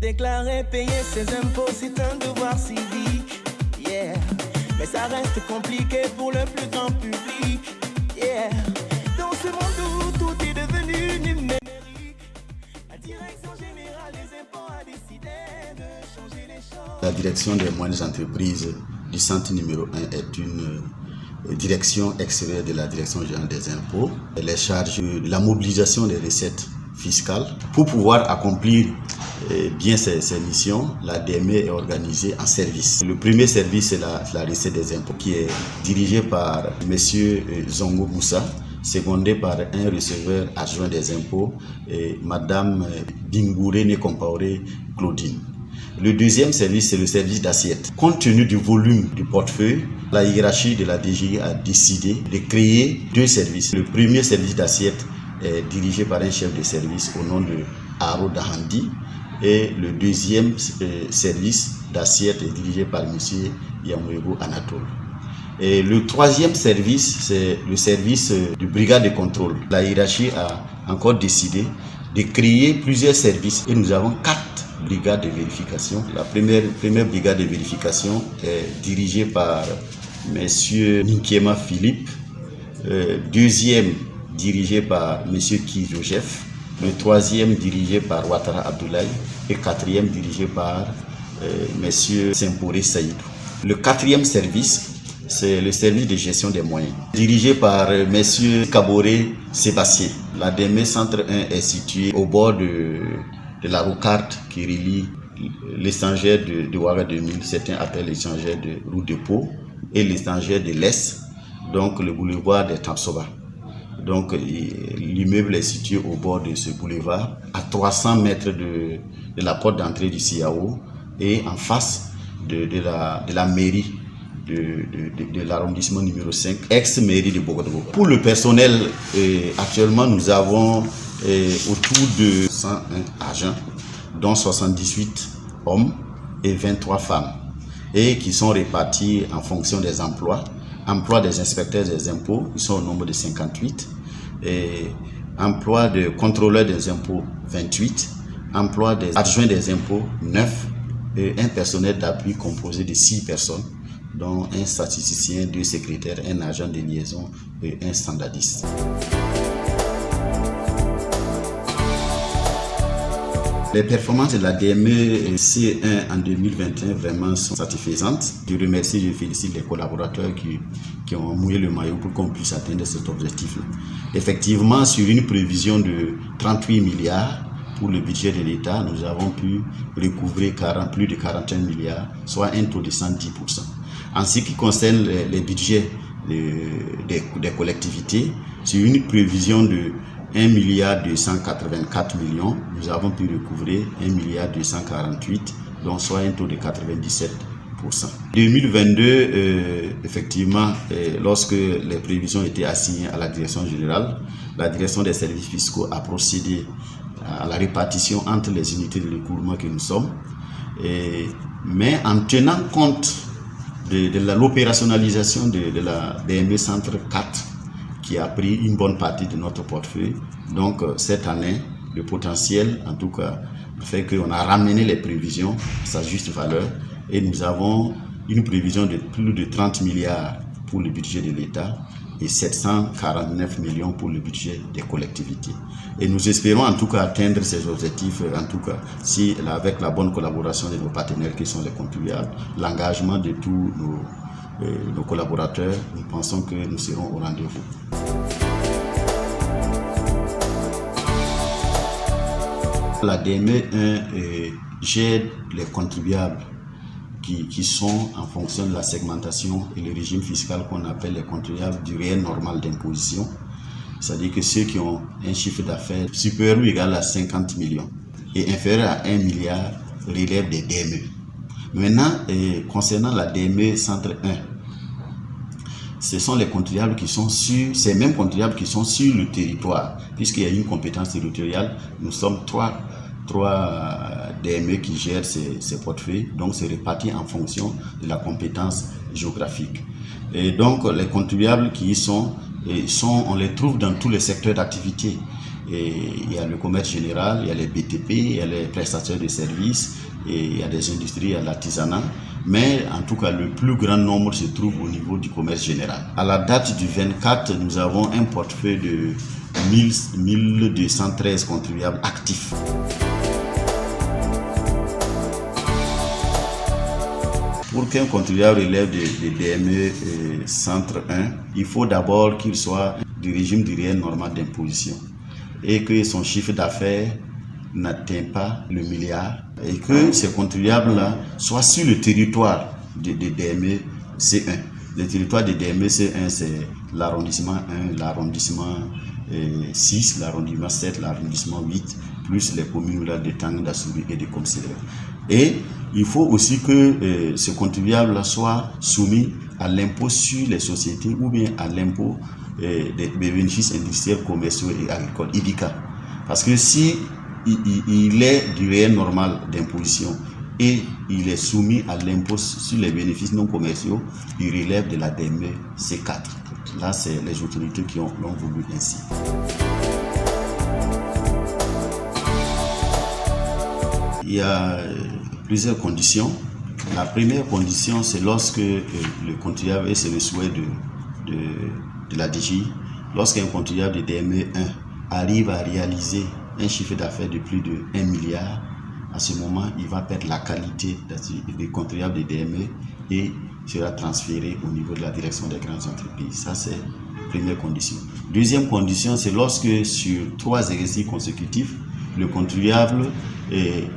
Déclarer, payer ses impôts, c'est un devoir civique. Yeah. Mais ça reste compliqué pour le plus grand public. Yeah. Dans ce monde où tout est devenu numérique, la direction générale des impôts a décidé de changer les choses. La direction des moyennes entreprises du centre numéro 1 est une direction extérieure de la direction générale des impôts. Elle est chargée de la mobilisation des recettes fiscales. Pour pouvoir accomplir bien ces missions, la DME est organisée en services. Le premier service, c'est la recette des impôts, qui est dirigée par M. Zongo Moussa, secondé par un receveur adjoint des impôts, Mme Bingouré Compaoré Claudine. Le deuxième service, c'est le service d'assiette. Compte tenu du volume du portefeuille, la hiérarchie de la DGI a décidé de créer deux services. Le premier service d'assiette est dirigé par un chef de service au nom de Haro Dahandi, et le deuxième service d'assiette est dirigé par M. Yamouego Anatole. Et le troisième service, c'est le service de brigade de contrôle. La hiérarchie a encore décidé de créer plusieurs services et nous avons 4 brigades de vérification. La première brigade de vérification est dirigée par M. Ninkiema Philippe, deuxième dirigée par M. Ki Joseph, le troisième dirigé par Ouattara Abdoulaye et quatrième dirigé par M. Sempore Saïdou. Le quatrième service, c'est le service de gestion des moyens, dirigé par M. Kaboré Sébastien. La DME Centre 1 est située au bord de la rocade qui relie l'échangeur de Ouaga 2000, certains appellent l'échangeur de Route de Pau, et l'échangeur de l'Est, donc le boulevard des Tamsoba. Donc l'immeuble est situé au bord de ce boulevard, à 300 mètres de la porte d'entrée du CIAO et en face de la mairie de l'arrondissement numéro 5, ex-mairie de Bogodogo. Pour le personnel, actuellement nous avons autour de 101 agents, dont 78 hommes et 23 femmes, et qui sont répartis en fonction des emplois. Emploi des inspecteurs des impôts, ils sont au nombre de 58, et emploi de contrôleurs des impôts 28, emploi des adjoints des impôts 9, et un personnel d'appui composé de 6 personnes, dont un statisticien, 2 secrétaires, un agent de liaison et un standardiste. Les performances de la DME C1 en 2021 vraiment sont satisfaisantes. Je remercie, je félicite les collaborateurs qui ont mouillé le maillot pour qu'on puisse atteindre cet objectif-là. Effectivement, sur une prévision de 38 milliards pour le budget de l'État, nous avons pu recouvrer plus de 41 milliards, soit un taux de 110%. En ce qui concerne les budgets des collectivités, sur une prévision de 1 milliard 284 millions, nous avons pu recouvrer 1 milliard 248, donc soit un taux de 97%. 2022, effectivement, lorsque les prévisions étaient assignées à la direction générale, la direction des services fiscaux a procédé à la répartition entre les unités de recouvrement que nous sommes, mais en tenant compte de l'opérationnalisation de la DME Centre 4, qui a pris une bonne partie de notre portefeuille. Donc cette année, le potentiel, en tout cas, fait qu'on a ramené les prévisions à sa juste valeur et nous avons une prévision de plus de 30 milliards pour le budget de l'État et 749 millions pour le budget des collectivités. Et nous espérons en tout cas atteindre ces objectifs, en tout cas, si avec la bonne collaboration de nos partenaires qui sont les contribuables, l'engagement de tous nos collaborateurs, nous pensons que nous serons au rendez-vous. La DME 1 gère les contribuables qui sont en fonction de la segmentation et le régime fiscal qu'on appelle les contribuables du réel normal d'imposition. C'est-à-dire que ceux qui ont un chiffre d'affaires supérieur ou égal à 50 millions et inférieur à 1 milliard relèvent des DME. Maintenant, concernant la DME Centre 1, ce sont les contribuables qui sont sur, ces mêmes contribuables qui sont sur le territoire, puisqu'il y a une compétence territoriale. Nous sommes trois DME qui gèrent ces portefeuilles, donc c'est réparti en fonction de la compétence géographique. Et donc les contribuables qui y sont, on les trouve dans tous les secteurs d'activité. Et il y a le commerce général, il y a les BTP, il y a les prestataires de services, et il y a des industries, il y a l'artisanat. Mais en tout cas, le plus grand nombre se trouve au niveau du commerce général. À la date du 24, nous avons un portefeuille de 1213 contribuables actifs. Pour qu'un contribuable relève de DME centre 1, il faut d'abord qu'il soit du régime du réel normal d'imposition et que son chiffre d'affaires n'atteint pas le milliard et que ces contribuables-là soient sur le territoire de DME C1. Le territoire de DME C1, c'est l'arrondissement 1, l'arrondissement 6, l'arrondissement 7, l'arrondissement 8, plus les communes de Tang, d'Assouri et de Komsele. Et il faut aussi que ce contribuable soit soumis à l'impôt sur les sociétés ou bien à l'impôt des bénéfices industriels, commerciaux et agricoles, IBICA. Parce que si il est du réel normal d'imposition et il est soumis à l'impôt sur les bénéfices non commerciaux, il relève de la DME C4. Là, c'est les autorités qui l'ont voulu ainsi. Il y a plusieurs conditions. La première condition, c'est lorsque le contribuable, et c'est le souhait de la DGI, lorsqu'un contribuable de DME 1 arrive à réaliser un chiffre d'affaires de plus de 1 milliard, à ce moment, il va perdre la qualité de contribuable de DME et sera transféré au niveau de la direction des grandes entreprises. Ça, c'est la première condition. Deuxième condition, c'est lorsque sur 3 exercices consécutifs, le contribuable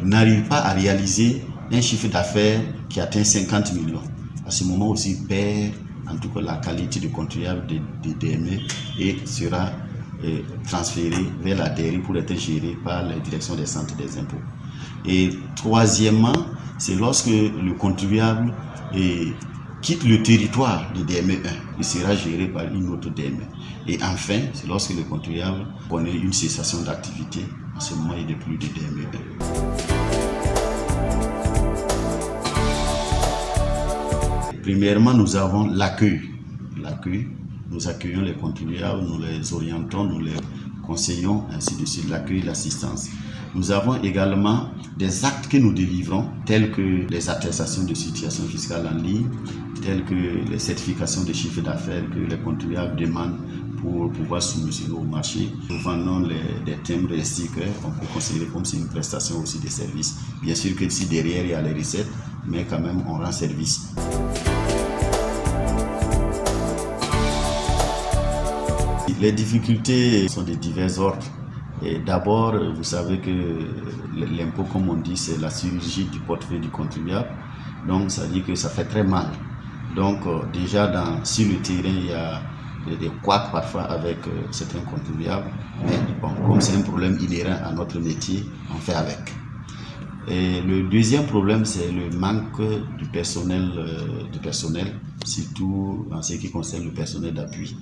n'arrive pas à réaliser un chiffre d'affaires qui atteint 50 millions. À ce moment aussi, il perd en tout cas la qualité de contribuable de DME et sera transféré vers la DRI pour être géré par la direction des centres des impôts. Et troisièmement, c'est lorsque le contribuable quitte le territoire de DME 1, il sera géré par une autre DME. Et enfin, c'est lorsque le contribuable connaît une cessation d'activité, à ce moment il n'est plus de DME 1. Premièrement, nous avons l'accueil. Nous accueillons les contribuables, nous les orientons, nous les conseillons, ainsi de suite, l'accueil, l'assistance. Nous avons également des actes que nous délivrons, tels que les attestations de situation fiscale en ligne, tels que les certifications de chiffre d'affaires que les contribuables demandent pour pouvoir soumettre au marché. Nous vendons des timbres, des stickers, on peut considérer comme c'est une prestation aussi de service. Bien sûr que si derrière il y a les recettes, mais quand même on rend service. Les difficultés sont de divers ordres. Et d'abord, vous savez que l'impôt, comme on dit, c'est la chirurgie du portefeuille du contribuable. Donc, ça dit que ça fait très mal. Donc, déjà, sur le terrain, il y a des couacs parfois avec certains contribuables. Mais bon, comme c'est un problème inhérent à notre métier, on fait avec. Et le deuxième problème, c'est le manque du personnel, surtout en ce qui concerne le personnel d'appui.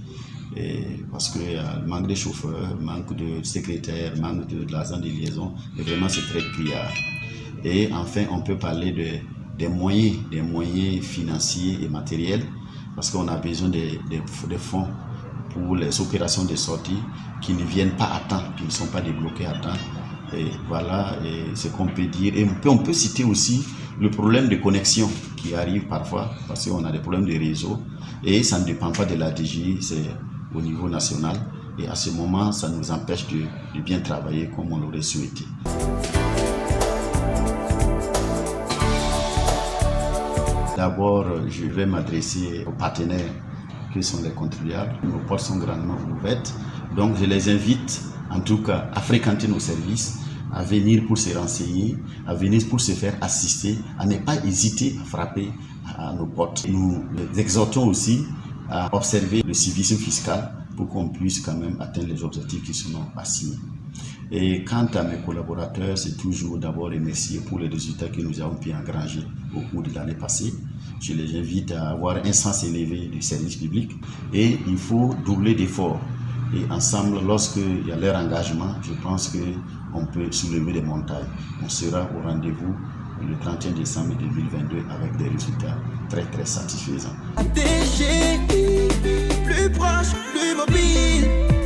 Parce qu'il y a le manque de chauffeurs, manque de secrétaires, manque de l'argent de liaison, et vraiment c'est très criard. Et enfin, on peut parler des moyens financiers et matériels, parce qu'on a besoin des fonds pour les opérations de sortie qui ne viennent pas à temps, qui ne sont pas débloqués à temps. Et voilà ce qu'on peut dire. Et on peut citer aussi le problème de connexion qui arrive parfois, parce qu'on a des problèmes de réseau, et ça ne dépend pas de la DGI, c'est au niveau national, et à ce moment ça nous empêche de bien travailler comme on l'aurait souhaité. D'abord, je vais m'adresser aux partenaires qui sont les contribuables. Nos portes sont grandement ouvertes, donc je les invite en tout cas à fréquenter nos services, à venir pour se renseigner, à venir pour se faire assister, à ne pas hésiter à frapper à nos portes. Nous les exhortons aussi à observer le civisme fiscal pour qu'on puisse quand même atteindre les objectifs qui sont assignés. Et quant à mes collaborateurs, c'est toujours d'abord remercier pour les résultats que nous avons pu engranger au cours de l'année passée. Je les invite à avoir un sens élevé du service public et il faut doubler d'efforts. Et ensemble, lorsqu'il y a leur engagement, je pense qu'on peut soulever des montagnes. On sera au rendez-vous le 31 décembre 2022 avec des résultats très très satisfaisants. Plus proche, plus mobile.